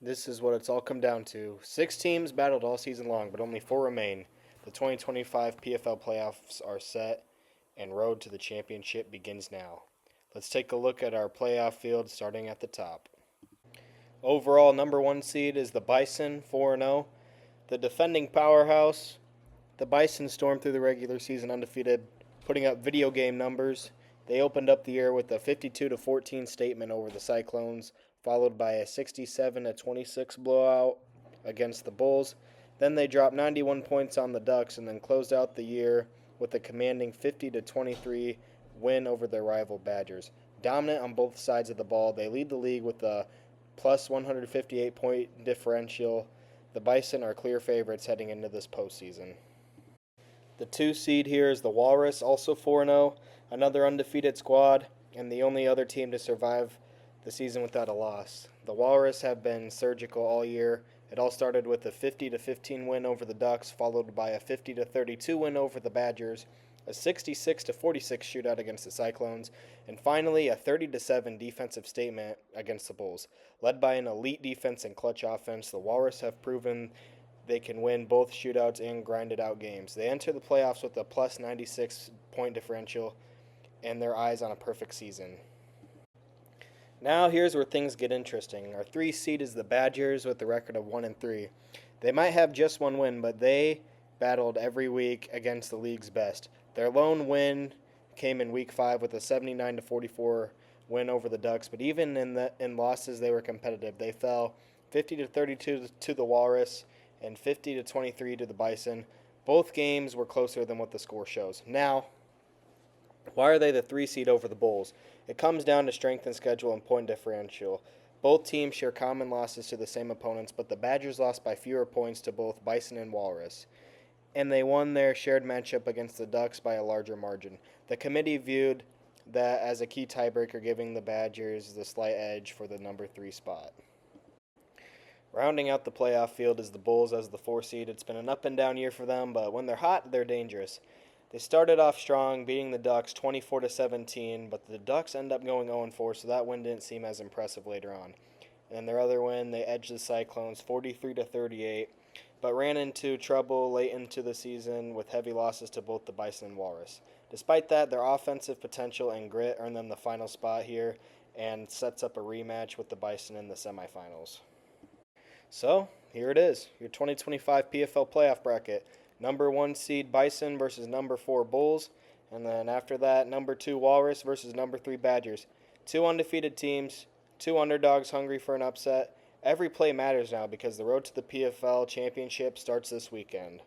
This is what it's all come down to. 6 teams battled all season long, but only 4 remain. The 2025 PFL playoffs are set, and road to the championship begins now. Let's take a look at our playoff field starting at the top. Overall, number 1 seed is the Bison, 4-0. The defending powerhouse, the Bison stormed through the regular season undefeated, putting up video game numbers. They opened up the year with a 52-14 statement over the Cyclones, followed by a 67-26 blowout against the Bulls. Then they dropped 91 points on the Ducks and then closed out the year with a commanding 50-23 win over their rival Badgers. Dominant on both sides of the ball, they lead the league with a plus 158 point differential. The Bison are clear favorites heading into this postseason. The 2 seed here is the Walrus, also 4-0, another undefeated squad, and the only other team to survive the season without a loss. The Walrus have been surgical all year. It all started with a 50-15 win over the Ducks, followed by a 50-32 win over the Badgers, a 66-46 shootout against the Cyclones, and finally a 30-7 defensive statement against the Bulls. Led by an elite defense and clutch offense, the Walrus have proven they can win both shootouts and grinded out games. They enter the playoffs with a plus 96 point differential and their eyes on a perfect season. Now here's where things get interesting. Our 3 seed is the Badgers with a record of 1-3. They might have just one win, but they battled every week against the league's best. Their lone win came in week 5 with a 79-44 win over the Ducks, but even in losses they were competitive. They fell 50-32 to the Walrus and 50-23 to the Bison. Both games were closer than what the score shows. Now, why are they the 3 seed over the Bulls? It comes down to strength and schedule and point differential. Both teams share common losses to the same opponents, but the Badgers lost by fewer points to both Bison and Walrus, and they won their shared matchup against the Ducks by a larger margin. The committee viewed that as a key tiebreaker, giving the Badgers the slight edge for the number 3 spot. Rounding out the playoff field is the Bulls as the 4 seed. It's been an up and down year for them, but when they're hot, they're dangerous. They started off strong, beating the Ducks 24-17, but the Ducks end up going 0-4, so that win didn't seem as impressive later on. And their other win, they edged the Cyclones 43-38, but ran into trouble late into the season with heavy losses to both the Bison and Walrus. Despite that, their offensive potential and grit earned them the final spot here and sets up a rematch with the Bison in the semifinals. So, here it is, your 2025 PFL playoff bracket. Number 1 seed Bison versus number 4 Bulls, and then after that, number 2 Walrus versus number 3 Badgers. 2 undefeated teams, 2 underdogs hungry for an upset. Every play matters now because the road to the PFL championship starts this weekend.